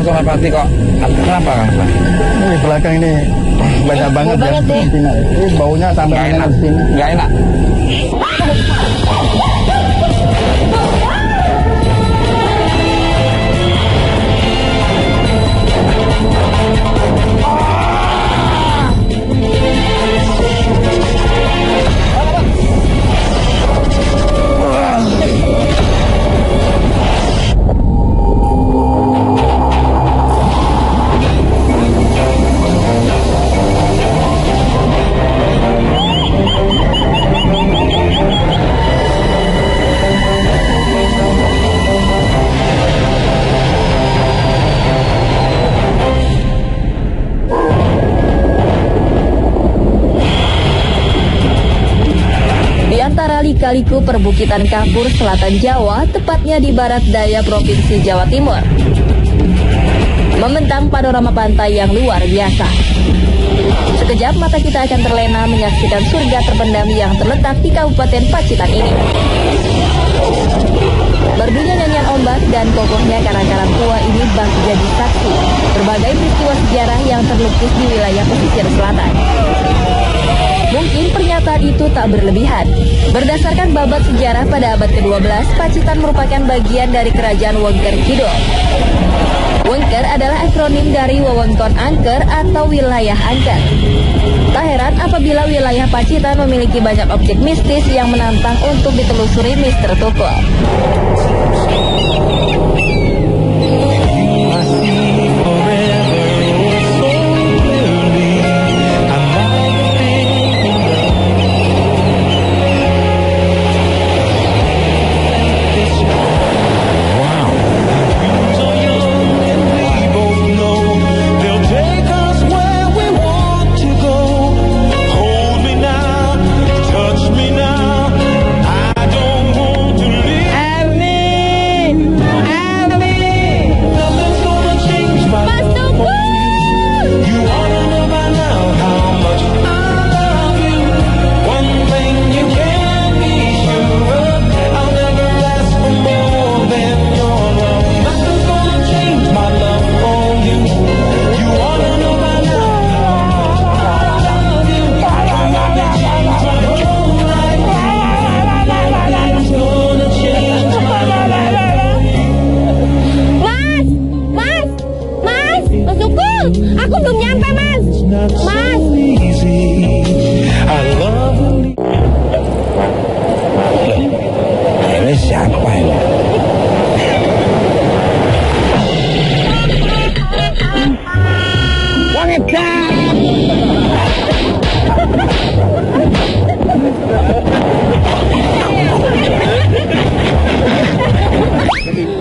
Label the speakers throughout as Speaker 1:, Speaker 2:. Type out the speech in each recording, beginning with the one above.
Speaker 1: Sonapati kok. Kenapa Kang?
Speaker 2: Di belakang ini banyak banget ya. Ini baunya sampai menyengat di sini.
Speaker 1: Nggak enak.
Speaker 3: Lika-liku perbukitan Kapur, selatan Jawa, tepatnya di barat daya Provinsi Jawa Timur. Membentang panorama pantai yang luar biasa. Sekejap mata kita akan terlena menyaksikan surga terpendam yang terletak di Kabupaten Pacitan ini. Merdunya nyanyian ombak dan kokohnya karang-karang tua ini bak jadi saksi berbagai peristiwa sejarah yang terlukis di wilayah pesisir selatan. Mungkin pernyataan itu tak berlebihan. Berdasarkan babat sejarah pada abad ke-12, Pacitan merupakan bagian dari kerajaan Wengker Kidul. Wengker adalah akronim dari wewengkon angker atau wilayah angker. Tak heran apabila wilayah Pacitan memiliki banyak objek mistis yang menantang untuk ditelusuri Mr. Tukul.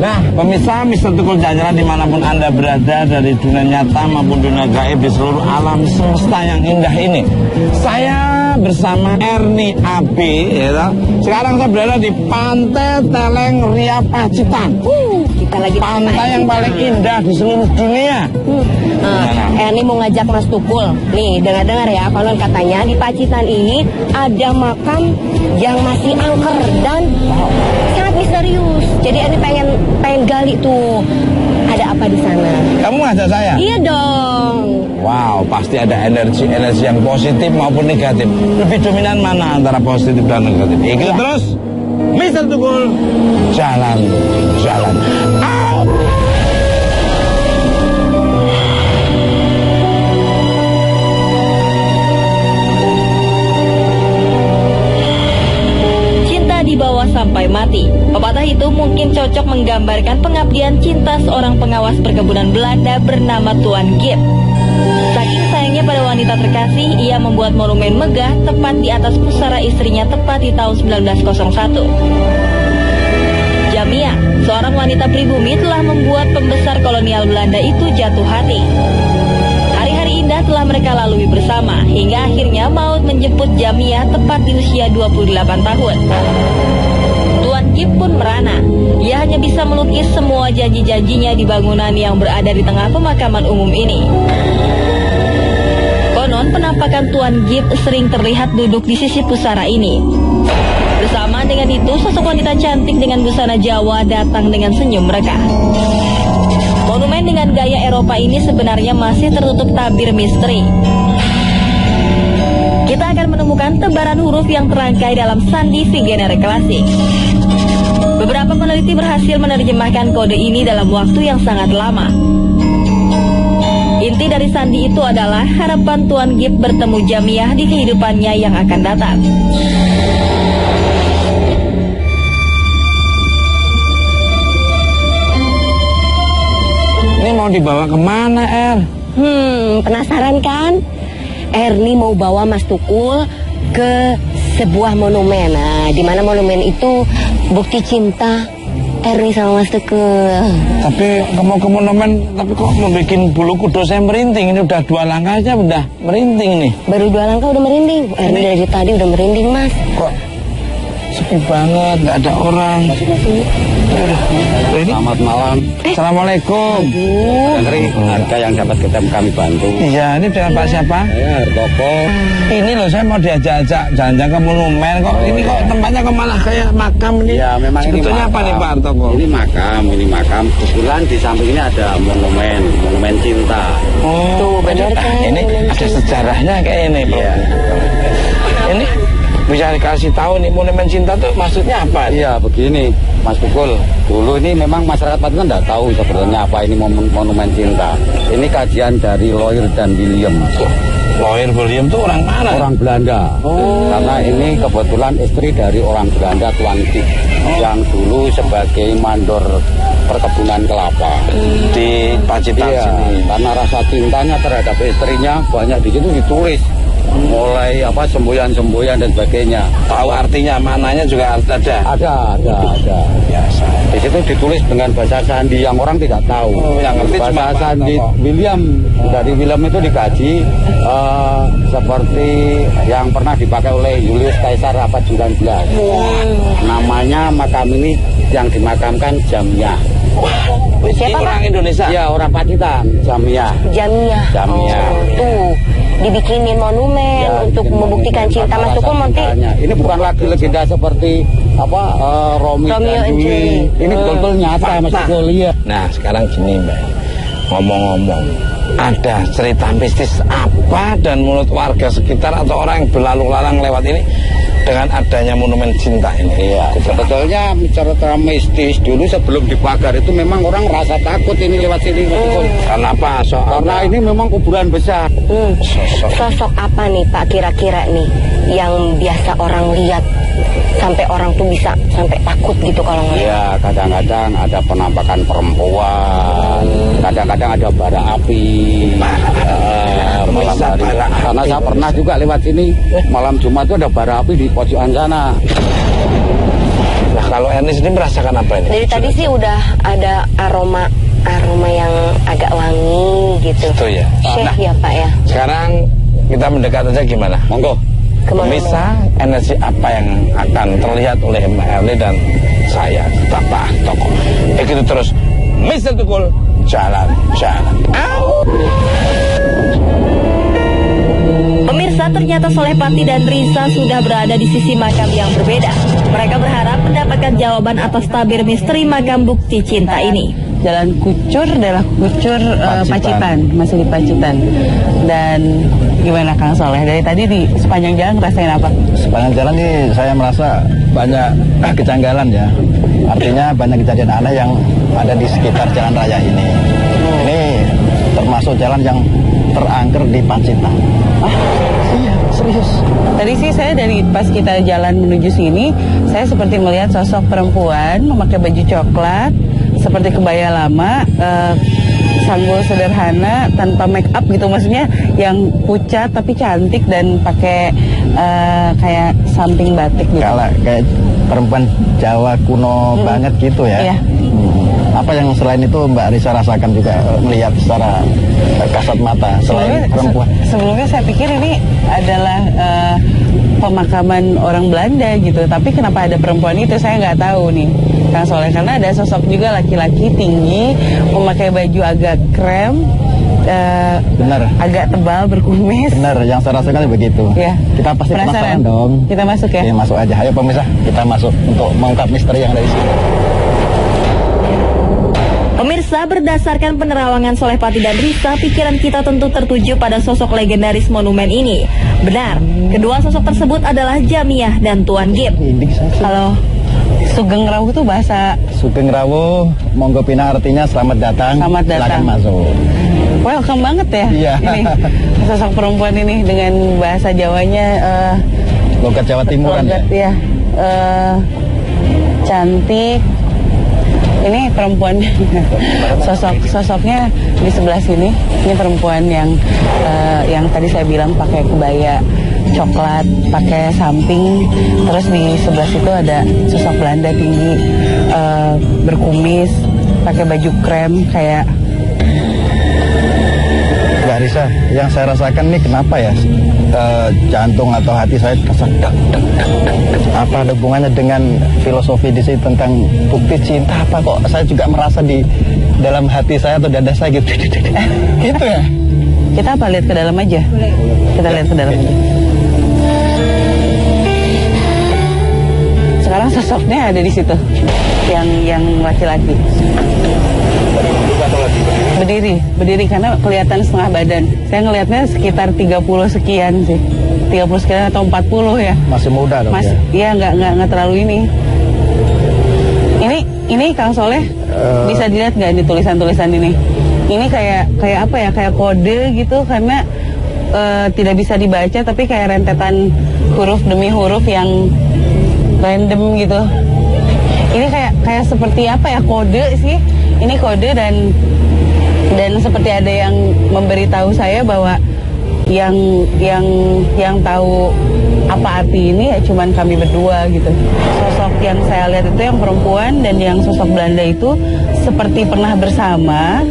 Speaker 1: Nah, pemirsa Mr. Tukul jalan-jalan dimanapun Anda berada, dari dunia nyata maupun dunia gaib di seluruh alam semesta yang indah ini. Saya bersama Ernie AB, ya. Sekarang saya berada di Pantai Teleng Ria Pacitan.
Speaker 3: Kita lagi
Speaker 1: pantai yang paling indah di seluruh dunia.
Speaker 3: Ernie mau ngajak Mas Tukul. Nih, dengar-dengar ya, konon katanya di Pacitan ini ada makam yang masih angker dan sangat misterius. Jadi Ernie pengen gali tuh. Ada apa di sana?
Speaker 1: Kamu ngajak saya?
Speaker 3: Iya dong.
Speaker 1: Wow, pasti ada energi yang positif maupun negatif. Lebih dominan mana antara positif dan negatif? Ikut terus, Mr. Tukul, jalan.
Speaker 3: Dibawa sampai mati. Pepatah itu mungkin cocok menggambarkan pengabdian cinta seorang pengawas perkebunan Belanda bernama Tuan Giep. Saking sayangnya pada wanita terkasih, ia membuat monumen megah tepat di atas pusara istrinya tepat di tahun 1901. Jamia, seorang wanita pribumi, telah membuat pembesar kolonial Belanda itu jatuh hati. Hari-hari indah telah mereka lalui bersama, hingga akhirnya maut menjemput Jamia tepat di usia 28 tahun. Tuan Giep pun merana. Ia hanya bisa melukis semua janji-janjinya di bangunan yang berada di tengah pemakaman umum ini. Konon penampakan Tuan Giep sering terlihat duduk di sisi pusara ini. Bersama dengan itu, sosok wanita cantik dengan busana Jawa datang dengan senyum mereka. Monumen Desain dengan gaya Eropa ini sebenarnya masih tertutup tabir misteri. Kita akan menemukan tebaran huruf yang terangkai dalam sandi Vigenère klasik. Beberapa peneliti berhasil menerjemahkan kode ini dalam waktu yang sangat lama. Inti dari sandi itu adalah harapan Tuan Gibb bertemu Jamiah di kehidupannya yang akan datang.
Speaker 1: Ini mau dibawa kemana, Er?
Speaker 4: Penasaran kan? Erni mau bawa Mas Tukul ke sebuah monumen. Nah, di mana monumen itu bukti cinta Erni sama Mas Tukul.
Speaker 1: Tapi mau ke monumen, tapi kok mau bikin bulu kudus saya merinding. Ini udah 2 langkah aja udah merinding nih.
Speaker 4: Baru 2 langkah udah merinding. Erni dari tadi udah merinding, Mas.
Speaker 1: Kok sepi banget, nggak ada orang.
Speaker 5: Selamat malam.
Speaker 1: Assalamualaikum.
Speaker 5: Dari harga yang dapat kami bantu.
Speaker 1: Iya, ini dengan Pak siapa?
Speaker 5: Saya Hartoko.
Speaker 1: Ini loh, saya mau diajak-ajak jalan-jalan ke monumen. Kok ini kok tempatnya kok malah kayak makam ini?
Speaker 5: Ya, memang
Speaker 1: sebetulnya
Speaker 5: ini
Speaker 1: apa nih Pak Hartoko?
Speaker 5: Ini makam. Kebetulan di samping ini ada monumen cinta.
Speaker 1: Oh,
Speaker 4: Tuh, benar kan?
Speaker 1: Ini ada sejarahnya kayak ini, Bro.
Speaker 5: Iya.
Speaker 1: Ini bisa dikasih tahu nih monumen cinta tuh maksudnya apa?
Speaker 5: Iya, begini, Mas Tukul. Dulu ini memang masyarakat Pati kan tidak tahu sebenarnya apa ini monumen cinta. Ini kajian dari Loyer dan William.
Speaker 1: Loyer William tuh orang mana?
Speaker 5: Orang Belanda. Karena ini kebetulan istri dari orang Belanda, Tuan Gibb, yang dulu sebagai mandor perkebunan kelapa
Speaker 1: Di Pacitan sini.
Speaker 5: karena rasa cintanya terhadap istrinya banyak di situ ditulis, mulai semboyan-semboyan dan sebagainya.
Speaker 1: Tahu artinya, maknanya juga ada.
Speaker 5: Ada.
Speaker 1: Biasa.
Speaker 5: Di situ ditulis dengan bahasa sandi yang orang tidak tahu.
Speaker 1: Yang ngerti cuma
Speaker 5: bahasa
Speaker 1: Pak
Speaker 5: sandi
Speaker 1: Hartoko.
Speaker 5: William, dari William itu dikaji seperti yang pernah dipakai oleh Julius Caesar abad 19. Namanya makam ini yang dimakamkan Jamiah.
Speaker 1: Ini orang Indonesia.
Speaker 5: Iya, orang Pacitan, Jamiah.
Speaker 4: Jamiah. Tuh, dibikinin monumen
Speaker 5: Ya,
Speaker 4: untuk
Speaker 5: bikin
Speaker 4: membuktikan
Speaker 5: monumen
Speaker 4: cinta
Speaker 5: karena
Speaker 4: Mas Tukul
Speaker 5: rasa
Speaker 4: nanti.
Speaker 5: cintanya. Ini bukan lagi legenda seperti Romeo
Speaker 4: Romeo
Speaker 5: dan
Speaker 4: and
Speaker 5: Juliet.
Speaker 4: Juliet.
Speaker 5: Ini betul-betul nyata, Mas
Speaker 1: Fakta.
Speaker 5: Tukul. Iya.
Speaker 1: Nah, sekarang gini, Mbak. Ngomong-ngomong, ada cerita mistis apa dan menurut warga sekitar atau orang yang berlalu lalang lewat ini dengan adanya monumen cinta ini?
Speaker 5: Iya, sebetulnya secara mistis dulu sebelum dibakar itu memang orang rasa takut ini lewat sini. Mas Tukul.
Speaker 1: Karena apa?
Speaker 5: Karena ini memang kuburan besar.
Speaker 4: Sosok apa nih Pak kira-kira nih yang biasa orang lihat sampai orang tuh bisa sampai takut gitu kalau ngeliat?
Speaker 5: Iya, kadang-kadang ada penampakan perempuan, kadang-kadang ada bara api. Malam
Speaker 1: Bisa
Speaker 5: hari.
Speaker 1: bara api.
Speaker 5: Karena saya pernah juga lewat sini malam Jumat itu ada bara api di pojokan sana.
Speaker 1: Nah, kalau Erni sendiri merasakan apa ini?
Speaker 4: Dari tadi sih udah ada aroma yang agak wangi gitu.
Speaker 1: Itu ya.
Speaker 4: Syekh
Speaker 1: Nah,
Speaker 4: ya Pak ya.
Speaker 1: sekarang kita mendekat aja gimana?
Speaker 5: Monggo.
Speaker 4: Kemana?
Speaker 1: Bisa energi apa yang akan terlihat oleh Mbak Erni dan saya, Pak Hartoko. Ikuti terus Mr. Tukul, jalan-jalan.
Speaker 3: Pemirsa, ternyata Soleh Pati dan Risa sudah berada di sisi makam yang berbeda. Mereka berharap mendapatkan jawaban atas tabir misteri makam bukti cinta ini.
Speaker 6: Jalan Kucur adalah Kucur Pacitan, masih di Pacitan. Dan gimana Kang Soleh? Dari tadi di sepanjang jalan ngerasain apa?
Speaker 2: Sepanjang jalan nih saya merasa banyak kejanggalan ya. Artinya banyak kejadian aneh yang ada di sekitar jalan raya ini. Ini termasuk jalan yang terangker di Pacitan. Iya, serius.
Speaker 6: Tadi sih saya dari pas kita jalan menuju sini, saya seperti melihat sosok perempuan memakai baju coklat, seperti kebaya lama, sanggul sederhana, tanpa make up gitu, maksudnya yang pucat tapi cantik dan pakai kayak samping batik gitu.
Speaker 2: Kalau kayak perempuan Jawa kuno banget gitu ya.
Speaker 6: Iya.
Speaker 2: Apa yang selain itu Mbak Risa rasakan juga melihat secara kasat mata selain perempuan?
Speaker 6: Sebelumnya saya pikir ini adalah pemakaman orang Belanda gitu, tapi kenapa ada perempuan itu saya nggak tahu nih Kang Soleh, karena ada sosok juga laki-laki tinggi memakai baju agak krem,
Speaker 2: Benar.
Speaker 6: agak tebal berkumis.
Speaker 2: Benar, yang saya rasakan begitu.
Speaker 6: Ya.
Speaker 2: Kita pasti penasaran dong.
Speaker 6: Kita masuk ya.
Speaker 2: Oke, masuk aja. Ayo pemirsa, kita masuk untuk mengungkap misteri yang ada di sini.
Speaker 3: Pemirsa, Ya, berdasarkan penerawangan Solehpati dan Risa, pikiran kita tentu tertuju pada sosok legendaris monumen ini. Benar, kedua sosok tersebut adalah Jamiah dan Tuan Gip.
Speaker 6: Kalau Sugeng Rawuh itu bahasa
Speaker 2: Sugeng Rawuh, monggo pina artinya selamat datang.
Speaker 6: Selamat datang.
Speaker 2: Silakan masuk.
Speaker 6: welcome banget ya.
Speaker 2: Iya.
Speaker 6: Ini sosok perempuan ini dengan bahasa Jawanya
Speaker 2: logat Jawa Timuran
Speaker 6: logat, ya. Cantik. Ini perempuan sosoknya di sebelah sini. Ini perempuan yang tadi saya bilang pakai kebaya coklat, pakai samping. Terus di sebelah situ ada sosok Belanda tinggi, berkumis, pakai baju krem kayak.
Speaker 2: Mbak Risa, yang saya rasakan nih kenapa ya jantung atau hati saya kesak apa ada hubungannya dengan filosofi di sini tentang bukti cinta apa kok saya juga merasa di dalam hati saya atau dada saya gitu gitu ya.
Speaker 6: Kita apa lihat ke dalam aja? Kita lihat ke dalam aja. Sekarang sosoknya ada di situ, yang laki-laki. Berdiri karena kelihatan setengah badan. Saya ngelihatnya sekitar 30 sekian sih. 30 sekian atau 40 ya.
Speaker 2: Masih muda dong
Speaker 6: ya. Iya, enggak terlalu ini. Ini Kang Soleh bisa dilihat nggak di tulisan-tulisan ini? Ini kayak apa ya? Kayak kode gitu karena tidak bisa dibaca tapi kayak rentetan huruf demi huruf yang random gitu. Ini kayak seperti apa ya, kode sih. Ini kode dan seperti ada yang memberitahu saya bahwa yang tahu apa arti ini ya cuman kami berdua gitu. Sosok yang saya lihat itu yang perempuan dan yang sosok Belanda itu seperti pernah bersama,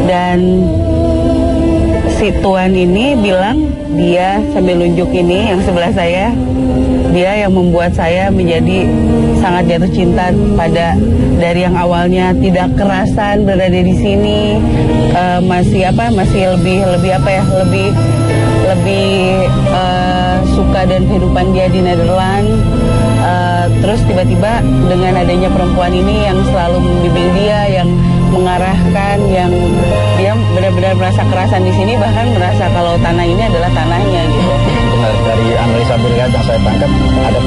Speaker 6: dan si Tuan ini bilang dia sambil nunjuk ini yang sebelah saya, dia yang membuat saya menjadi sangat jatuh cinta pada dari yang awalnya tidak kerasan berada di sini, masih suka dan kehidupan dia di Nederland. Terus tiba-tiba dengan adanya perempuan ini yang selalu membimbing dia, yang mengarahkan, yang dia benar-benar merasa kerasan di sini, bahkan merasa kalau tanah ini adalah tanahnya gitu.
Speaker 2: Benar, dari analisa berlihat yang saya tangkap ada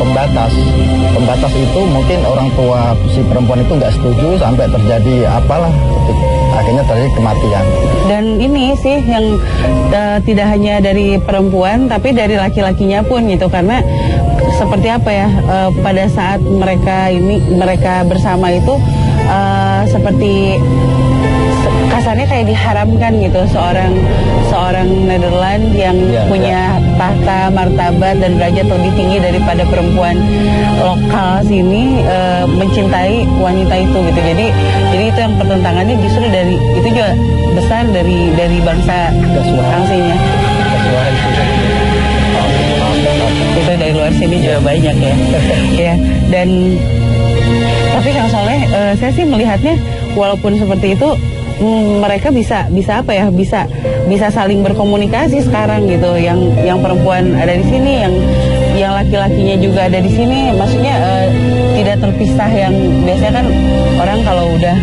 Speaker 2: pembatas itu mungkin orang tua si perempuan itu nggak setuju sampai terjadi apalah, akhirnya terjadi kematian. Dan
Speaker 6: ini sih yang tidak hanya dari perempuan tapi dari laki-lakinya pun gitu, karena seperti apa ya, pada saat mereka bersama itu seperti kasarnya kayak diharamkan gitu, seorang Nederland yang punya tahta, martabat dan derajat lebih tinggi daripada perempuan lokal sini mencintai wanita itu gitu. Jadi itu yang pertentangannya justru dari itu juga besar dari bangsa Angsinya. Itu dari luar sini juga banyak ya. Ya, dan tapi Kang Soleh, saya sih melihatnya walaupun seperti itu, mereka bisa apa ya, bisa saling berkomunikasi sekarang gitu. Yang perempuan ada di sini, yang laki-lakinya juga ada di sini. Maksudnya tidak terpisah, yang biasanya kan orang kalau udah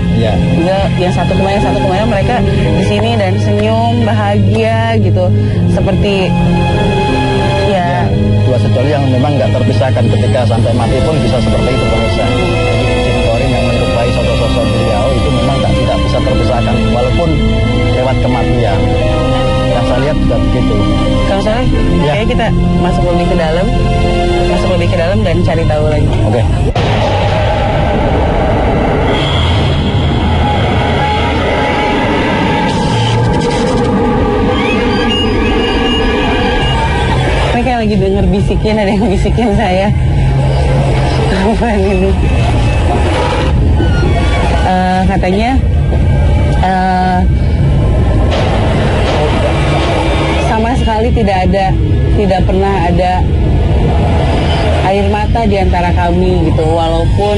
Speaker 6: yang satu kemana mereka di sini dan senyum bahagia gitu. Seperti ya
Speaker 2: dua sejoli yang memang nggak terpisahkan ketika sampai mati pun bisa seperti itu pemirsa. Yang menyerupai sosok-sosok beliau itu memang tidak bisa terpisahkan walaupun lewat kematian. Yang saya lihat juga begitu.
Speaker 6: Kang Soleh, kayaknya kita masuk lebih ke dalam dan cari tahu lagi.
Speaker 2: Oke.
Speaker 6: Ini kayak lagi denger bisikin, ada yang bisikin saya. Apa ini? Katanya sama sekali tidak pernah ada air mata di antara kami gitu, walaupun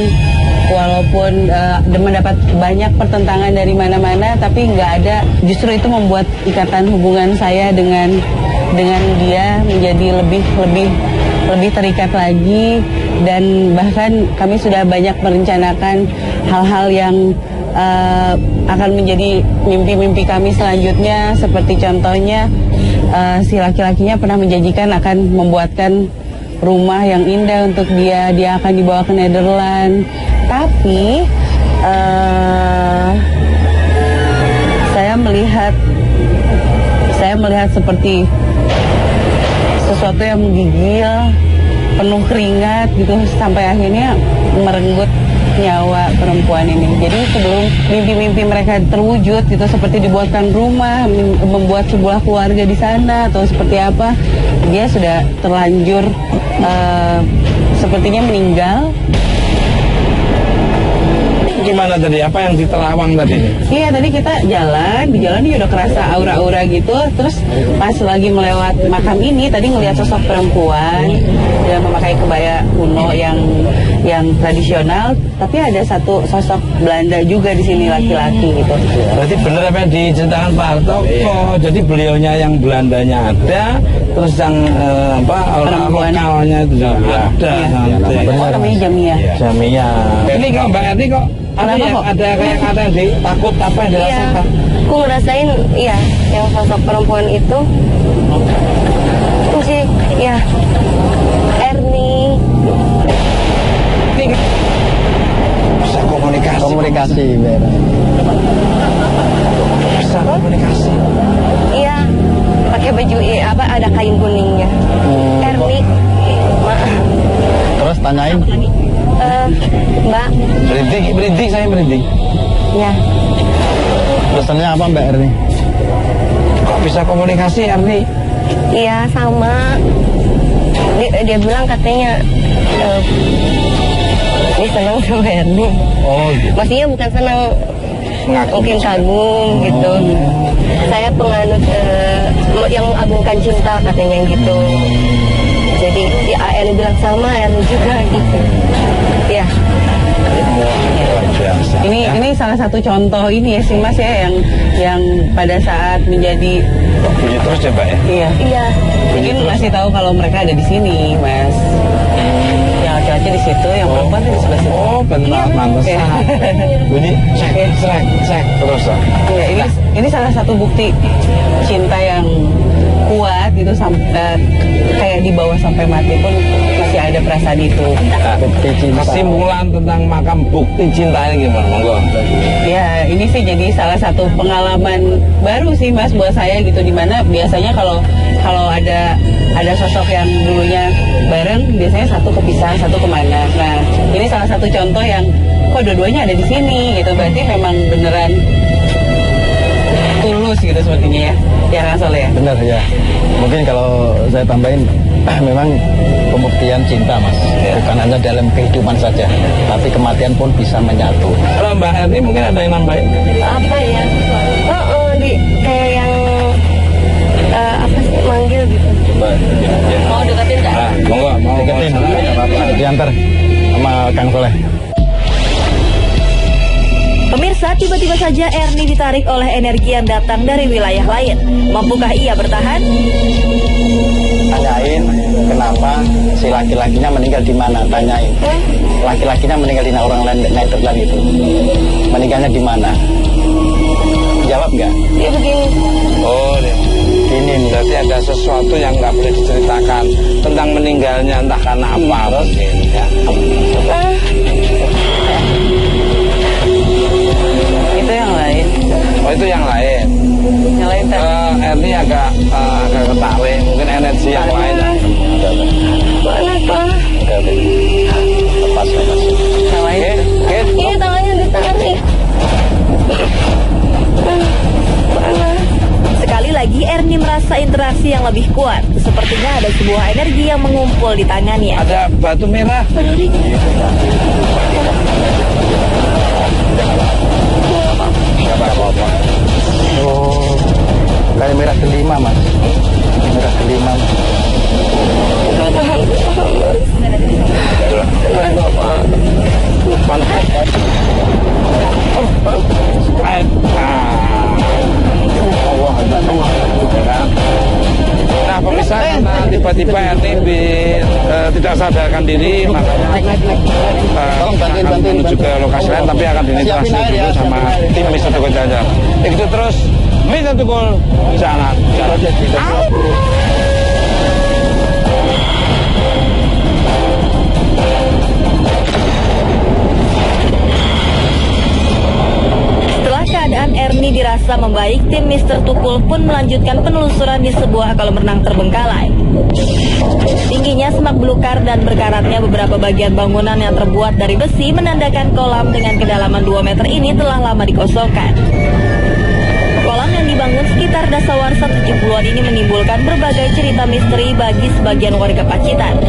Speaker 6: mendapat banyak pertentangan dari mana-mana, tapi nggak ada. Justru itu membuat ikatan hubungan saya dengan dia menjadi lebih terikat lagi, dan bahkan kami sudah banyak merencanakan hal-hal yang akan menjadi mimpi-mimpi kami selanjutnya. Seperti contohnya si laki-lakinya pernah menjanjikan akan membuatkan rumah yang indah untuk dia akan dibawa ke Nederland. Tapi saya melihat seperti sesuatu yang menggigil, penuh keringat gitu, sampai akhirnya merenggut nyawa perempuan ini. Jadi sebelum mimpi-mimpi mereka terwujud gitu, seperti dibuatkan rumah, membuat sebuah keluarga di sana atau seperti apa, dia sudah terlanjur sepertinya meninggal.
Speaker 1: Gimana tadi? Apa yang diterawang tadi?
Speaker 6: Iya, tadi kita di jalan udah kerasa aura-aura gitu. Terus pas lagi melewat makam ini, tadi ngelihat sosok perempuan yang memakai kebaya kuno yang tradisional, tapi ada satu sosok Belanda juga di sini, laki-laki gitu.
Speaker 1: Berarti benar apa yang diceritakan Pak Harto? Oh, jadi beliaunya yang Belandanya ada, terus yang
Speaker 6: Perempuan.
Speaker 1: lokalnya itu juga ada.
Speaker 6: Namanya Jamia.
Speaker 1: Jamia. Ini kok Mbak Erni kok ada yang takut apa yang dirasakan?
Speaker 4: Aku ngerasain, iya, yang sosok perempuan itu sih, ya, Erni.
Speaker 1: Bisa komunikasi. Bisa komunikasi.
Speaker 4: Iya, pakai baju ada kain kuningnya. Erni, maaf.
Speaker 2: Terus tanyain.
Speaker 4: Mbak.
Speaker 1: Merinding, saya merinding.
Speaker 4: Ya.
Speaker 2: Pesannya apa Mbak Erni?
Speaker 1: Kok bisa komunikasi Erni?
Speaker 4: Iya, sama. Dia bilang katanya dia senang sama Erni.
Speaker 1: Oh, gitu.
Speaker 4: Maksudnya bukan senang,
Speaker 1: Mengaku.
Speaker 4: mungkin kagum gitu. Saya penganut yang mengagungkan cinta katanya gitu. Jadi ya Erni bilang sama, Erni juga gitu. Ya.
Speaker 6: Ini salah satu contoh ini ya sih Mas ya, yang pada saat menjadi
Speaker 1: Bunyi terus ya Mbak ya?
Speaker 6: iya.
Speaker 4: Iya.
Speaker 6: Mungkin masih tahu kalau mereka ada di sini, Mas. Yang laki-laki di situ, yang perempuan di sebelah situ.
Speaker 1: Oh, benar, mantesan. Bunyi cek terus.
Speaker 6: Iya, ini salah satu bukti cinta yang kuat gitu, sampai kayak dibawa sampai mati pun masih ada perasaan itu.
Speaker 2: Bukti cinta.
Speaker 1: Kesimpulan tentang makam bukti cinta ini gimana, monggo?
Speaker 6: Ya, ini sih jadi salah satu pengalaman baru sih Mas buat saya gitu, dimana biasanya kalau ada sosok yang dulunya bareng, biasanya satu kepisah, satu kemana. Nah, ini salah satu contoh yang kok dua-duanya ada di sini gitu, berarti memang beneran tulus gitu sepertinya ya. Ya Kang Soleh ya?
Speaker 2: Benar ya. Mungkin kalau saya tambahin, memang pembuktian cinta Mas, bukan hanya dalam kehidupan saja, tapi kematian pun bisa menyatu.
Speaker 1: Kalau Mbak Erni mungkin ada yang nambahin?
Speaker 4: Apa ya? Kayak yang apa sih, manggil gitu. Mau deketin nggak?
Speaker 1: Nah, monggo, mau
Speaker 2: Deketin, diantar sama Kang Soleh.
Speaker 3: Pemirsa, tiba-tiba saja Erni ditarik oleh energi yang datang dari wilayah lain. Mampukah ia bertahan?
Speaker 2: Tanyain kenapa si laki-lakinya meninggal di mana, tanyain. Laki-lakinya meninggal di orang Nederland itu. Meninggalnya di mana? Jawab nggak?
Speaker 4: Dia begini.
Speaker 1: Oh, ini berarti ada sesuatu yang nggak boleh diceritakan tentang meninggalnya, entah karena apa. Terus ya.
Speaker 6: Itu yang lain.
Speaker 1: Oh, itu yang lain.
Speaker 6: Yang lain tadi.
Speaker 1: Erni agak ketarik, mungkin energi yang lain.
Speaker 4: Mana Pak?
Speaker 2: Lepas.
Speaker 6: Yang lain.
Speaker 4: Ini tangannya ditarik. Mana?
Speaker 3: Sekali lagi Erni merasa interaksi yang lebih kuat. Sepertinya ada sebuah energi yang mengumpul di tangannya.
Speaker 1: Ada batu merah.
Speaker 2: Oh, kayak merah delima Mas. Merah delima.
Speaker 1: Nah, pemirsa, karena tiba-tiba Erni tidak sadarkan diri, makanya akan menuju ke lokasi lain, tapi akan diinterogasi dulu sama tim Mister Tukul Jalan-Jalan. Itu terus Mister Tukul Jalan-Jalan.
Speaker 3: Keadaan Erni dirasa membaik, tim Mister Tukul pun melanjutkan penelusuran di sebuah kolam renang terbengkalai. Tingginya semak belukar dan berkaratnya beberapa bagian bangunan yang terbuat dari besi menandakan kolam dengan kedalaman 2 meter ini telah lama dikosongkan. Kolam yang dibangun sekitar dasawarsa 70-an ini menimbulkan berbagai cerita misteri bagi sebagian warga Pacitan.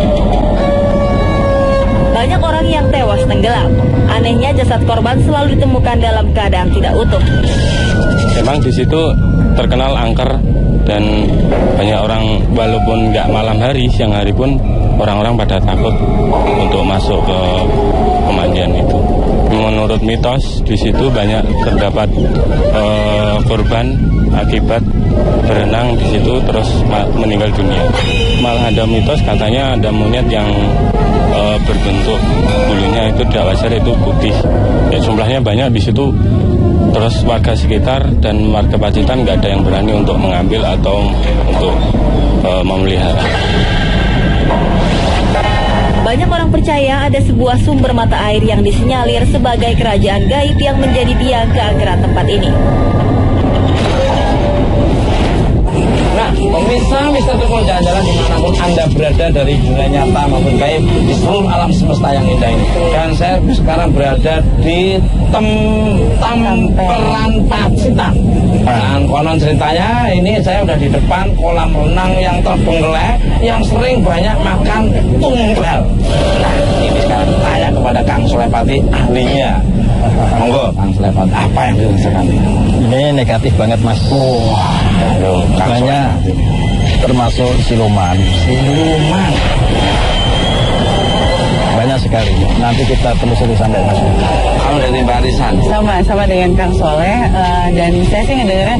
Speaker 3: Banyak orang yang tewas tenggelam. Anehnya jasad korban selalu ditemukan dalam keadaan tidak utuh.
Speaker 7: Memang di situ terkenal angker dan banyak orang, walaupun nggak malam hari, siang hari pun orang-orang pada takut untuk masuk ke pemandian itu. Menurut mitos di situ banyak terdapat korban akibat berenang di situ terus meninggal dunia. Malah ada mitos katanya ada monyet yang berbentuk bulunya itu tidak wajar, itu putih. Ya, jumlahnya banyak di situ. Terus warga sekitar dan warga Pacitan nggak ada yang berani untuk mengambil atau untuk memelihara.
Speaker 3: Banyak orang percaya ada sebuah sumber mata air yang disinyalir sebagai kerajaan gaib yang menjadi biang keangkeran tempat ini.
Speaker 1: Nah, pemirsa Mister Tukul Jalan-Jalan dimanapun Anda berada dari dunia nyata maupun gaib di seluruh alam semesta yang indah ini. Dan saya sekarang berada di Tamperan Pacitan. Dan konon ceritanya ini saya udah di depan kolam renang yang terbengkelai yang sering banyak makan tunggal. Nah, ini sekarang tanya kepada Kang Sulepati, ahlinya. Monggo Kang Sulepati, apa yang dirasakan ini?
Speaker 2: Ini negatif banget, Mas.
Speaker 1: Aduh,
Speaker 2: Makanya termasuk siluman.
Speaker 1: Siluman.
Speaker 2: Banyak sekali. Nanti kita telusuri sampai Mas.
Speaker 1: Kamu dari barisan.
Speaker 6: Sama dengan Kang Soleh, dan saya sih ngedengarnya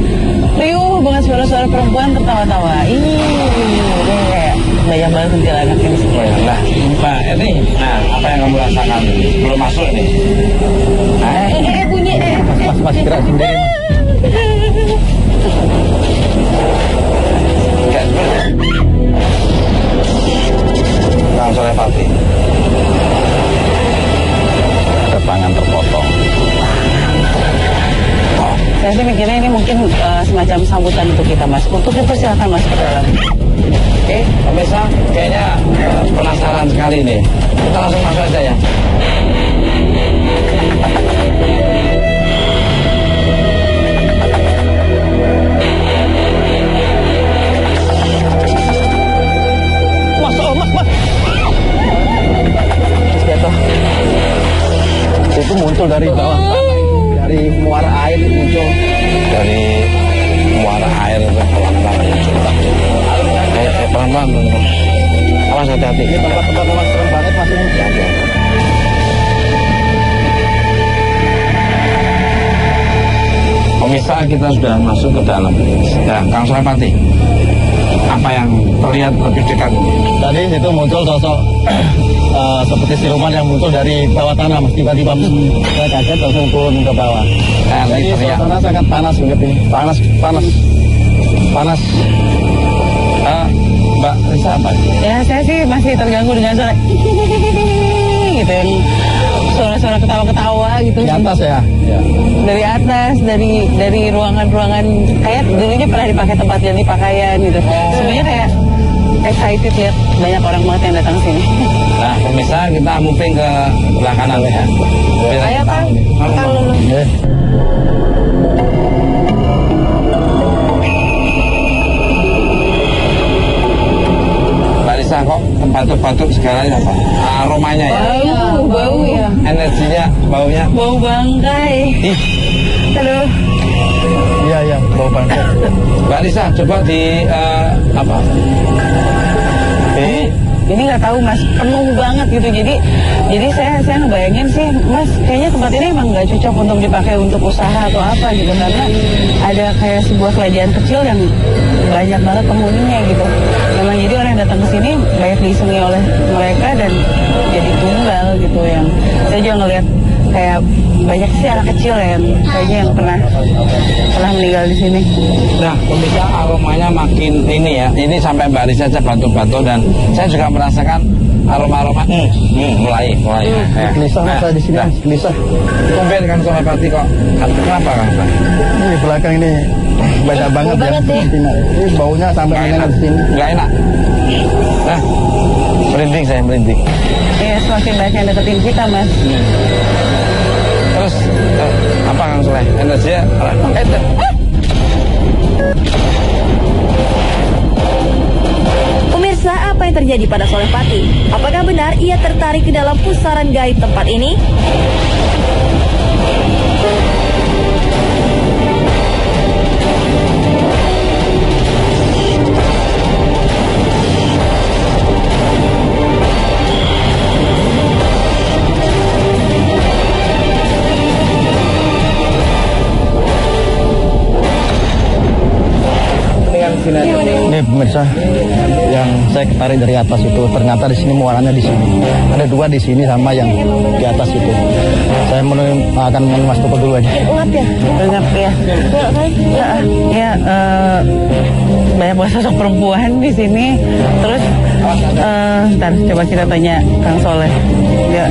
Speaker 6: riuh banget suara-suara perempuan tertawa-tawa. Ini kayak banyak banget kuntilanak yang sini.
Speaker 1: Nah, Mbak ini, nah apa yang kamu rasakan sebelum masuk nih?
Speaker 6: Bunyi.
Speaker 2: Mas gerak sendiri.
Speaker 1: Kang Sulepati.
Speaker 2: Ada tangan terpotong.
Speaker 6: Saya sih mikirnya ini mungkin semacam sambutan untuk kita, Mas. Untuk dipersilakan masuk ke dalam.
Speaker 1: Oke, pemirsa, kayaknya penasaran sekali nih. Kita langsung masuk aja ya.
Speaker 2: Mas.
Speaker 6: Jatuh.
Speaker 2: Itu muncul dari bawah, dari muara air muncul.
Speaker 1: Dari muara air ke pelan-pelan muncul. Pelan-pelan. Awas hati-hati.
Speaker 2: Ini tempat-tempat memang serem banget, Mas ini.
Speaker 1: Pemirsa, kita sudah masuk ke dalam. Nah, Kang Sulepati, apa yang terlihat lebih dekat ini?
Speaker 2: Tadi itu muncul sosok seperti siluman yang muncul dari bawah tanah, Mas. Tiba-tiba saya kaget langsung turun ke bawah. Jadi suasana sangat panas begitu ini. Panas.
Speaker 1: Mbak Risa apa?
Speaker 6: Ya, saya sih masih terganggu dengan suara gitu, yang suara-suara ketawa-ketawa gitu.
Speaker 2: Di atas ya.
Speaker 6: Dari atas, dari ruangan-ruangan kayak dulunya pernah dipakai tempat ganti pakaian gitu. Sebenarnya kayak excited lihat banyak orang banget yang datang sini.
Speaker 1: Nah, pemirsa, kita moving ke sebelah kanan ya.
Speaker 6: Ayo, Kang.
Speaker 1: Mbak Risa, kok batuk-batuk segala apa? Aromanya ya?
Speaker 6: Bau ya.
Speaker 1: Energinya, baunya?
Speaker 6: Bau bangkai.
Speaker 1: Ih.
Speaker 6: Aduh.
Speaker 2: Iya, bau bangkai.
Speaker 1: Mbak Risa, coba di apa?
Speaker 6: Ini nggak tahu Mas, penuh banget gitu. Jadi saya ngebayangin sih, Mas, kayaknya tempat ini emang nggak cocok untuk dipakai untuk usaha atau apa gitu, karena ada kayak sebuah kerajaan kecil yang banyak banget penghuninya gitu. Memang jadi orang yang datang ke sini banyak disenangi oleh mereka dan jadi tunggal gitu. Yang saya juga ngeliat kayak banyak sih anak kecil yang kayaknya yang pernah meninggal di sini.
Speaker 1: Nah, pemirsa, aromanya makin ini ya. Ini sampai Mbak Risa saja batu-batu dan saya juga merasakan aroma-aroma mulai. Ya.
Speaker 2: Gelisah saya di sini, gelisah.
Speaker 1: Tumben kan Soleh Pati kok. Kenapa kan?
Speaker 2: Ini belakang ini banyak banget ya. Ini baunya sampai menyengat di sini.
Speaker 1: Nggak enak. Nah, merinding.
Speaker 6: Iya, semakin banyak yang deketin kita, Mas.
Speaker 1: Terus apa Kang Soleh? Energinya
Speaker 3: Pemirsa, apa yang terjadi pada Soleh Pati? Apakah benar ia tertarik ke dalam pusaran gaib tempat ini?
Speaker 2: Ini pemirsa, yang saya ketarik dari atas itu ternyata di sini muaranya di sini. Ada dua di sini sama yang di atas itu. Saya akan Mas Tukul dulu aja.
Speaker 6: Banyak ya. Ya, banyak sosok perempuan di sini. Terus, ntar coba kita tanya Kang Soleh. Ya.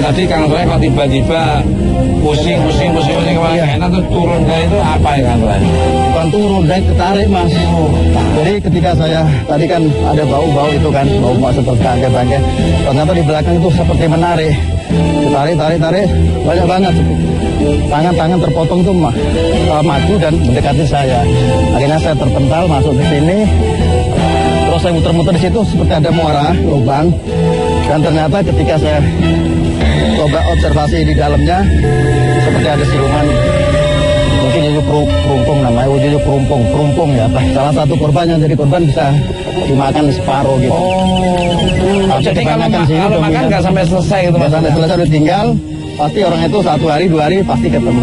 Speaker 1: Tadi Kang Soleh kok tiba-tiba pusing kepala enak terus turun ke itu apa ya Kang Soleh?
Speaker 2: Bukan turun, saya ketarik Mas. Jadi ketika saya tadi kan ada bau-bau itu kan, bau seperti bangkai. Ternyata di belakang itu seperti menarik. Tarik, banyak banget. Tangan terpotong tuh maju dan mendekati saya. Akhirnya saya terpental masuk ke sini. Terus saya muter-muter di situ seperti ada muara, lubang. Dan ternyata ketika saya coba observasi di dalamnya seperti ada siluman, mungkin itu kerumpung namanya, wujudnya kerumpung ya. Salah satu korban yang jadi korban bisa dimakan separuh gitu.
Speaker 1: Jadi kalau makan nggak sampai selesai gitu Mas?
Speaker 2: Sampai selesai udah tinggal, pasti orang itu 1 hari 2 hari pasti ketemu.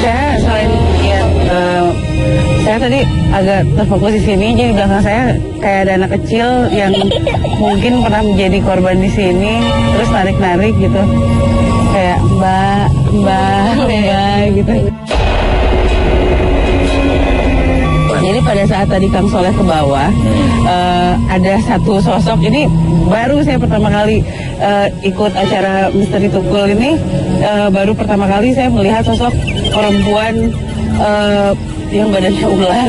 Speaker 6: Saya selain ya, saya tadi agak terfokus di sini, jadi di belakang saya kayak ada anak kecil yang mungkin pernah menjadi korban di sini, terus narik gitu, kayak mbak gitu. Jadi pada saat tadi Kang Soleh ke bawah, ada satu sosok, ini baru saya pertama kali ikut acara Misteri Tukul ini, baru pertama kali saya melihat sosok perempuan yang badannya ular.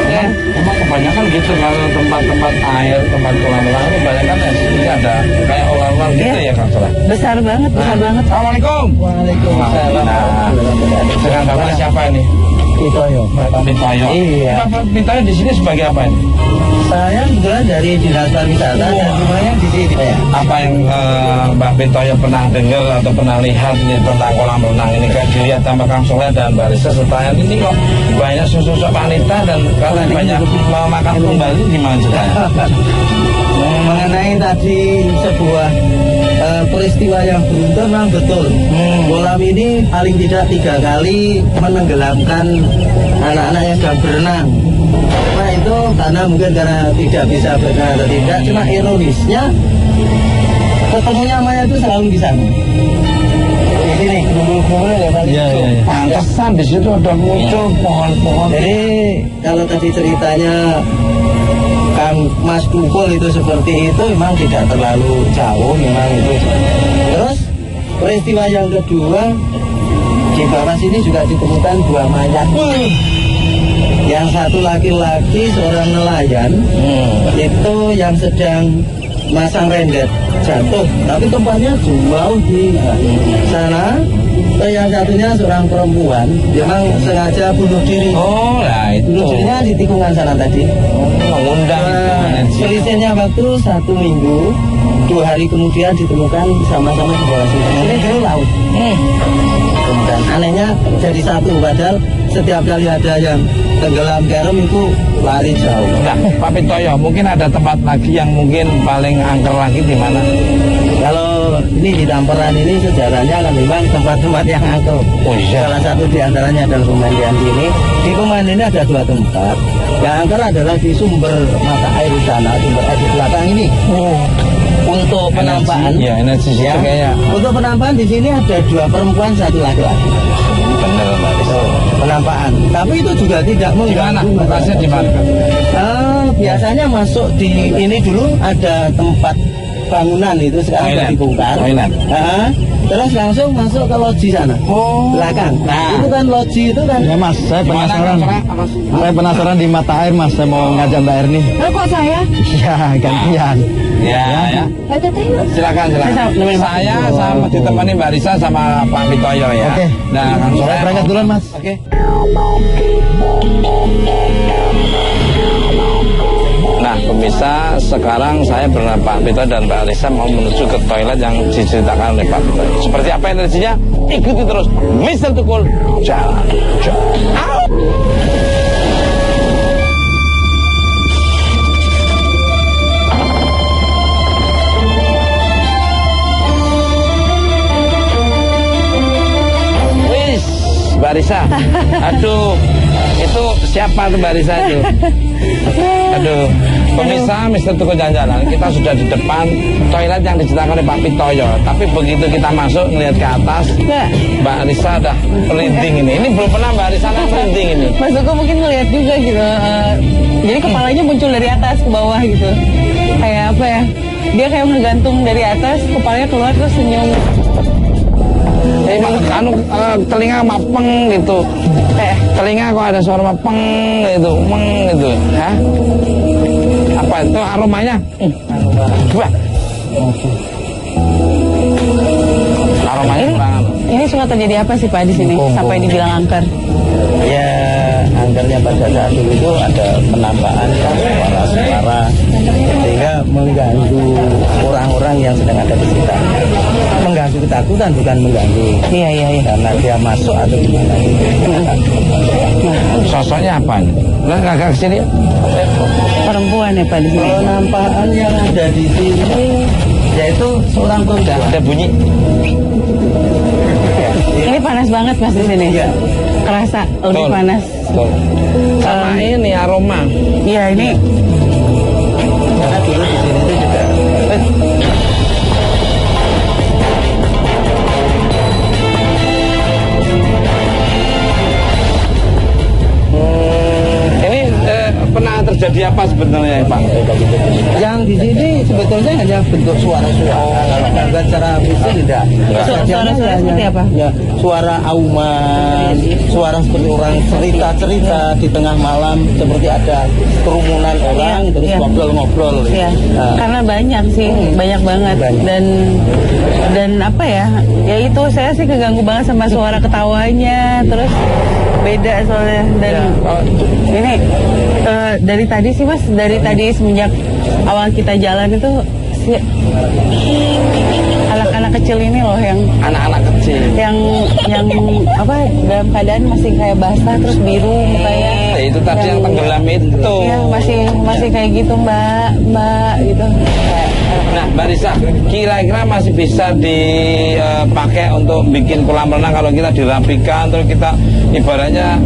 Speaker 6: Ya.
Speaker 1: Emang kebanyakan gitu kalau tempat-tempat air, tempat kolam-kolam kebanyakan ya sini ada kayak ular-ular gitu ya Kang Soleh.
Speaker 6: Besar banget.
Speaker 1: Assalamualaikum.
Speaker 2: Waalaikumsalam.
Speaker 1: Dengan Bapak siapa ini?
Speaker 2: Pitoyo.
Speaker 1: Iya. Bapak Pitoyo di sini sebagai apa ini?
Speaker 2: Saya kebetulan dari dinas pariwisata dan rumahnya di sini.
Speaker 1: Apa yang Mbak Pitoyo pernah dengar atau pernah lihat nih tentang kolam renang ini? Kan dilihat sama Kang Soleh dan Mbak Risa setelah ini kok banyak sosok wanita dan katanya banyak makan kembali, gimana ceritanya?
Speaker 2: Mengenai tadi sebuah peristiwa yang beruntun memang betul. Kolam ini paling tidak 3 kali menenggelamkan anak-anak yang sedang berenang. Nah itu karena mungkin karena tidak bisa berenang atau tidak. Cuma ironisnya ketemunya mayat itu selalu di sana. Di sini kumpul-kumpul ya tadi.
Speaker 1: Iya. Pantesan di situ ada muncul pohon-pohon.
Speaker 2: Jadi kalau tadi ceritanya Kang Mas Tukul itu seperti itu memang tidak terlalu jauh memang itu. Terus peristiwa yang kedua di bawah sini juga ditemukan 2 mayat. Yang satu laki-laki seorang nelayan itu yang sedang masang rendet jatuh, tapi tempatnya jauh di sana. Yang satunya seorang perempuan, memang sengaja bunuh diri.
Speaker 1: Oh, lah itu.
Speaker 2: Bunuh dirinya di tikungan sana tadi.
Speaker 1: Mengundang
Speaker 2: selisihnya waktu 1 minggu.
Speaker 8: 2 hari kemudian ditemukan sama-sama di bawah sini. Ini dulu laut. Kemudian anehnya jadi satu, padahal setiap kali ada yang tenggelam garam itu lari jauh.
Speaker 1: Nah, Pak Pitoyo, mungkin ada tempat lagi yang mungkin paling angker lagi di mana?
Speaker 8: Kalau ini di Damperan ini sejarahnya kan memang tempat-tempat yang angker.
Speaker 1: Oh iya.
Speaker 8: Salah satu di antaranya adalah Pemandian ini. Di Pemandian ini ada 2 tempat. Yang angker adalah di sumber mata air di sana, sumber air di belakang ini. Untuk penampakan,
Speaker 1: energi situ kayaknya.
Speaker 8: Untuk penampakan di sini ada 2 perempuan, 1 laki-laki.
Speaker 1: Bener, Mbak.
Speaker 8: Penampakan. Tapi itu juga tidak mengganggu.
Speaker 1: Lokasinya di mana?
Speaker 8: Biasanya masuk di ini dulu ada tempat bangunan itu sekarang sudah dibongkar. Terus langsung masuk ke loji sana. Belakang. Nah, itu kan loji itu kan.
Speaker 2: Ya Mas, saya penasaran. Saya penasaran di mata air Mas, saya mau ngajak Mbak Erni.
Speaker 3: Kok saya?
Speaker 2: Iya, gantian.
Speaker 1: Ya. Silakan. Saya sama ditemani Mbak Risa sama Pak Pitoyo ya.
Speaker 2: Oke.
Speaker 1: Nah, kan
Speaker 2: saya berangkat duluan Mas.
Speaker 1: Oke. Nah, pemirsa, sekarang saya bersama Pak Pitoyo dan Mbak Risa mau menuju ke toilet yang diceritakan oleh Pak Pitoyo. Seperti apa energinya? Ikuti terus Mr. Tukul Jalan. Wis, Mbak Risa. Aduh, itu siapa tuh Mbak Risa itu? Aduh, pemirsa Mr. Tukul Jalan-Jalan, kita sudah di depan toilet yang diceritakan oleh Pak Pitoyo. Tapi begitu kita masuk melihat ke atas, Mbak Risa udah merinding ini. Ini belum pernah Mbak Risa merinding ini.
Speaker 6: Mas Tuku mungkin ngeliat juga gitu. Jadi kepalanya muncul dari atas ke bawah gitu. Kayak apa ya? Dia kayak ngegantung dari atas, kepalanya keluar terus senyum.
Speaker 1: Emang telinga mapeng gitu. Telinga kok ada suara mapeng gitu, gitu. Hah? Apa itu aromanya? Wah. Aromanya kurang.
Speaker 6: Ini suka terjadi apa sih Pak di sini sampai dibilang angker?
Speaker 8: Ya, angkernya pada saat itu ada penampakan suara-suara sehingga mengganggu orang-orang yang sedang ada di sekitar. Mengganggu ketakutan, bukan mengganggu.
Speaker 6: Iya.
Speaker 8: Karena dia masuk atau gimana.
Speaker 1: Sosoknya apa? Lah agak kesini.
Speaker 6: Perempuan ya Pak di sini.
Speaker 8: Penampakan yang ada di sini yaitu seorang perempuan.
Speaker 1: Ada bunyi.
Speaker 6: Ini panas banget Mas di sini.
Speaker 8: Iya.
Speaker 6: Kerasa lebih panas.
Speaker 1: Sama ini aroma.
Speaker 6: Iya ini.
Speaker 8: Karena dulu di sini itu juga.
Speaker 1: Ini pernah terjadi apa sebenarnya Pak?
Speaker 8: Yang di sini sebetulnya hanya bentuk suara-suara. Kalau gangguan secara fisik tidak.
Speaker 6: Suara seperti apa?
Speaker 8: Ya, suara auman, suara seperti orang cerita-cerita di tengah malam, seperti ada kerumunan orang terus ngobrol-ngobrol.
Speaker 6: Iya. Karena banyak sih, banyak banget. Dan apa ya? Ya itu saya sih keganggu banget sama suara ketawanya, terus beda soalnya. Dan ini dari tadi sih Mas, dari tadi semenjak awal kita jalan itu anak-anak kecil ini loh yang
Speaker 1: anak-anak kecil
Speaker 6: yang apa dalam keadaan masih kayak basah terus biru mukanya.
Speaker 1: Itu tadi yang tenggelam itu.
Speaker 6: Iya, masih kayak gitu mbak gitu.
Speaker 1: Nah Mbak Risa, kira-kira masih bisa dipakai untuk bikin kolam renang kalau kita dirapikan, terus kita ibaratnya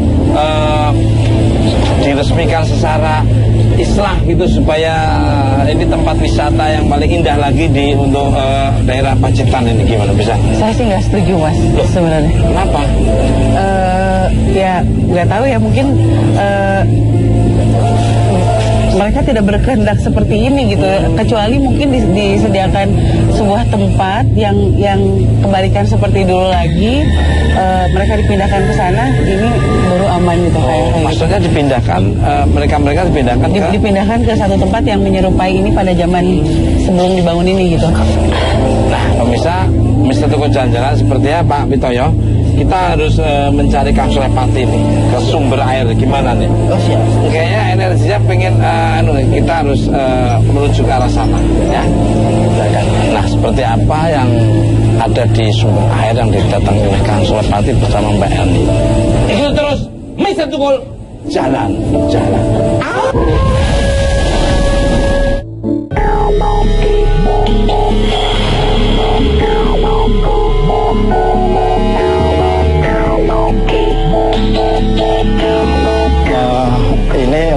Speaker 1: diresmikan secara Islam gitu supaya ini tempat wisata yang paling indah lagi untuk daerah Pacitan ini, gimana bisa?
Speaker 6: Saya sih nggak setuju Mas sebenarnya.
Speaker 1: Kenapa?
Speaker 6: Ya nggak tahu ya, mungkin mereka tidak berkehendak seperti ini gitu, kecuali mungkin disediakan sebuah tempat yang kembalikan seperti dulu lagi, mereka dipindahkan ke sana, ini baru aman gitu.
Speaker 1: Maksudnya dipindahkan, mereka dipindahkan
Speaker 6: dipindahkan ke satu tempat yang menyerupai ini pada zaman sebelum dibangun ini gitu.
Speaker 1: Nah pemirsa, Mr. Tukul Jalan-Jalan sepertinya Pak Pitoyo, kita harus mencari kapsul hepati nih ke sumber air, gimana nih?
Speaker 8: Oh siap.
Speaker 1: Kayaknya energinya pengen kita harus menuju ke arah sana, ya. seperti apa yang ada di sumber air yang didatangi oleh Kang Sulepati bersama Mbak Erni. Ikut terus Mr. Tukul jalan-jalan.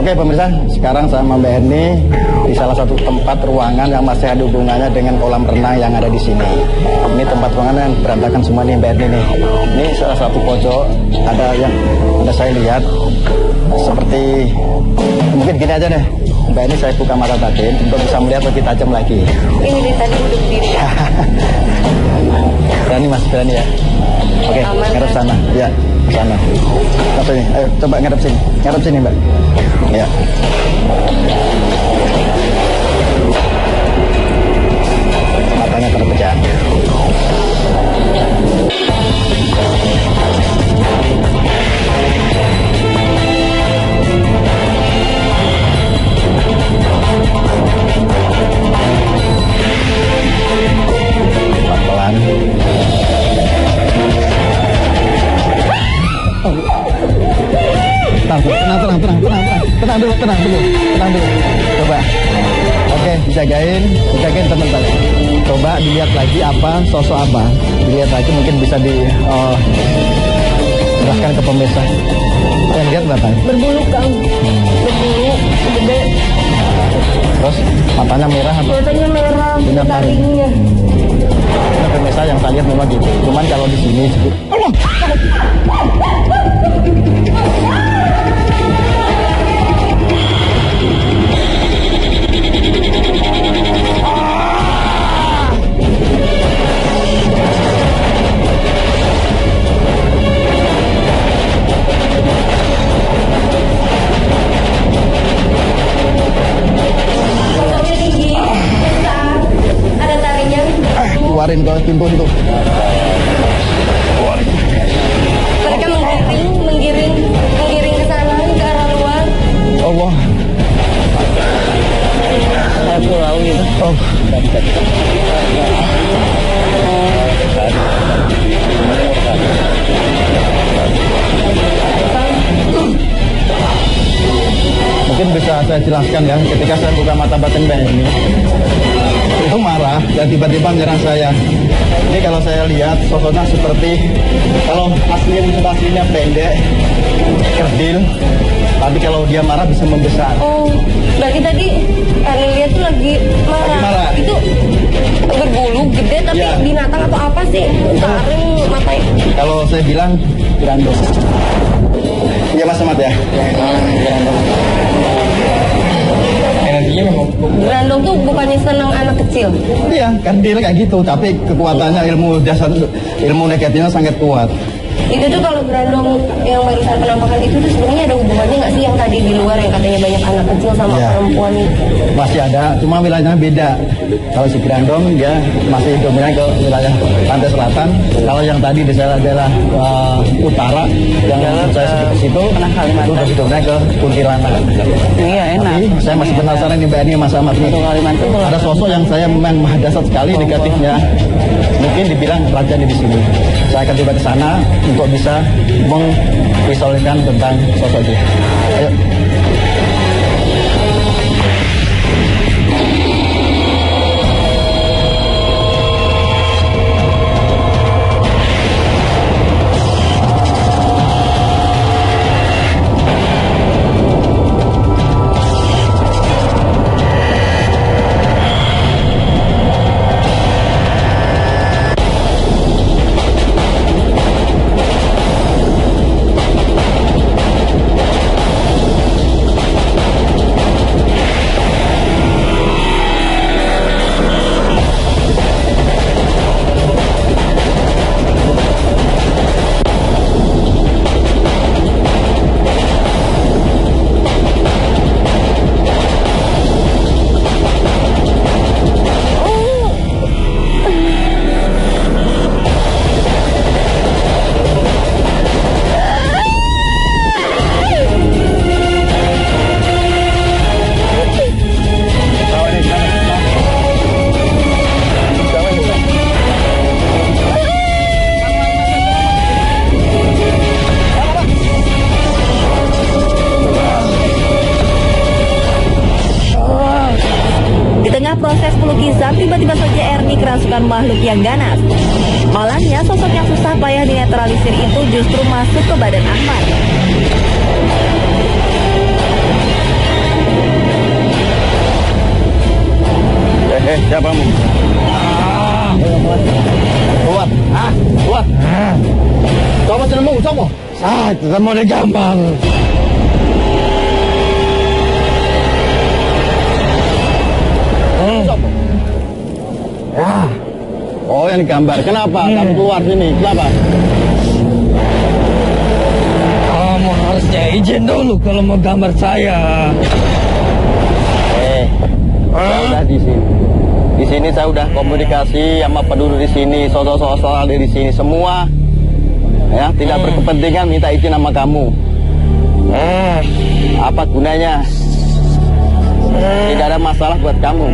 Speaker 2: Oke pemirsa, sekarang saya sama Mbak Erni di salah satu tempat ruangan yang masih ada hubungannya dengan kolam renang yang ada di sini. Ini tempat ruangan yang berantakan semua nih Mbak Erni nih. Ini salah satu pojok ada saya lihat seperti mungkin gini aja deh. Mbak Erni saya buka mata batin untuk bisa melihat lebih tajam lagi.
Speaker 4: Ini dari tadi udah berdiri.
Speaker 2: Berani Mas, berani ya. Oke, ngadep sana. Ya, sana. Ngadep sini. Ayo, coba ngadep sini. Ngadep sini, Mbak. Ya. Matanya terpejam. Pelan-pelan. Tenang dulu. Coba. Oke, dijagain teman-teman. Coba dilihat lagi sosok apa. Dilihat lagi mungkin bisa dijelaskan ke pemirsa. Yang lihat berapa?
Speaker 4: Berbulu, Kang. Berbulu, gede.
Speaker 2: Terus matanya merah atau?
Speaker 4: Matanya merah, taringnya.
Speaker 2: Nah, pemirsa yang saya lihat memang gitu. Cuman kalau di sini Allah. Keluarin ke pintu itu.
Speaker 4: Mereka menggiring ke sana, ke arah luar.
Speaker 2: Allah.
Speaker 6: Saya pulau gitu.
Speaker 2: Oh. Mungkin bisa saya jelaskan ya, ketika saya buka mata batin Mbak ini, itu marah dan tiba-tiba menyerang saya. Ini kalau saya lihat sosoknya seperti, kalau aslinya pendek, kerdil, tapi kalau dia marah bisa membesar.
Speaker 4: Oh, berarti tadi lihat tuh lagi marah. Itu berbulu gede tapi
Speaker 2: ya.
Speaker 4: Binatang atau apa sih? Taring matanya.
Speaker 2: Kalau saya bilang Grandong. Iya Mas Ahmad ya? Grandong. Energinya memang
Speaker 4: Grandong tuh bukannya senang anak kecil.
Speaker 2: Iya, kerdil kayak gitu, tapi kekuatannya ilmu negatifnya sangat kuat.
Speaker 4: Itu tuh kalau Grandong yang barusan penampakan itu tuh sebenarnya ada hubungannya nggak sih yang tadi di luar yang katanya banyak anak kecil sama
Speaker 2: ya.
Speaker 4: Perempuan itu?
Speaker 2: Masih ada, cuma wilayahnya beda. Kalau si Grandong dia masih dominan ke wilayah pantai selatan. Kalau yang tadi di sana adalah utara, yang saya sebut ke situ, itu masih dominan ke Kuntilanak.
Speaker 6: Iya enak.
Speaker 2: Tapi saya masih penasaran nih Mbak Erni Mas Ahmad nih. Ada sosok yang saya memang mahadasat sekali negatifnya. Mungkin dibilang rajanya di sini. Saya akan coba ke sana untuk bisa memvisualisasikan tentang sosok dia. Ayo.
Speaker 3: tengah proses pelukisan, tiba-tiba saja Ernie kerasukan makhluk yang ganas. Malahnya, sosok yang susah payah dinetralisir itu justru masuk ke badan Ahmad.
Speaker 2: Siapa kamu? Kuat. Kuat. Coba jenengmu, coba. Ketemu di gambar. Oh, yang digambar. Kenapa? Kamu keluar sini. Kenapa?
Speaker 8: Kamu harusnya izin dulu kalau mau gambar saya.
Speaker 2: Saya udah di sini. Di sini saya udah komunikasi sama penduduk di sini, sosok-sosok ada di sini semua. Ya, tidak berkepentingan minta izin sama kamu. Apa gunanya? Tidak ada masalah buat kamu.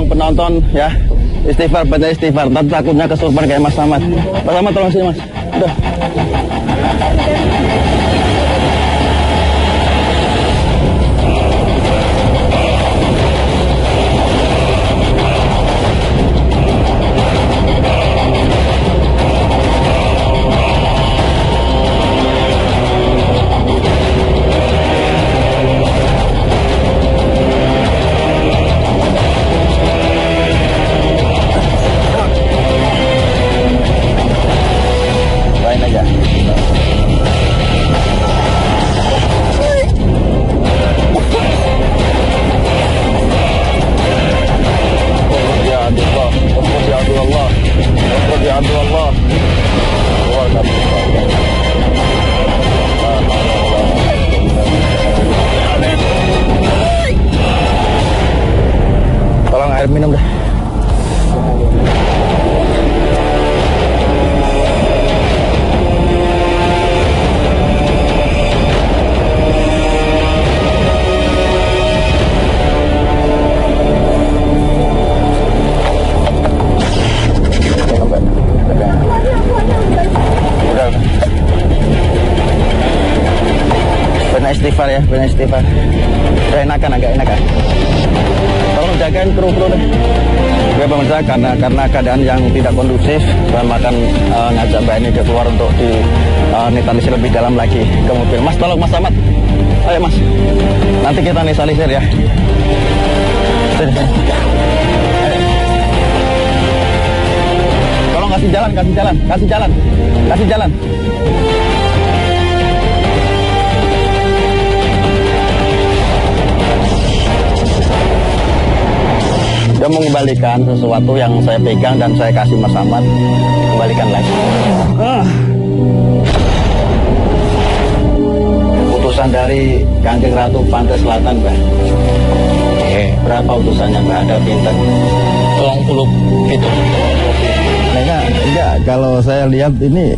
Speaker 2: Penonton ya, istighfar, baca istighfar. Nanti takutnya kesurupan kayak Mas Samad. Mas Samad tolong sini Mas. Udah. Tolong air minum dah. Istighfar ya, banyak istighfar. Udah enakan, agak enakan. Tolong jagain kru-kru deh. Gue pemirsa, karena keadaan yang tidak kondusif, saya akan ngajak Mbak ini keluar untuk dinetralisir lebih dalam lagi ke mobil. Mas, tolong Mas Ahmad. Ayo Mas, nanti kita netralisir ya. Tolong kasih jalan, kasih jalan, kasih jalan, kasih jalan. Dia mengembalikan sesuatu yang saya pegang dan saya kasih Mas Ahmad, kembalikan lagi. Utusan dari Kanjeng Ratu Pantai Selatan, Mbak. Berapa utusannya, Mbak? Ada pinten?
Speaker 8: 30 gitu.
Speaker 2: Enggak, kalau saya lihat ini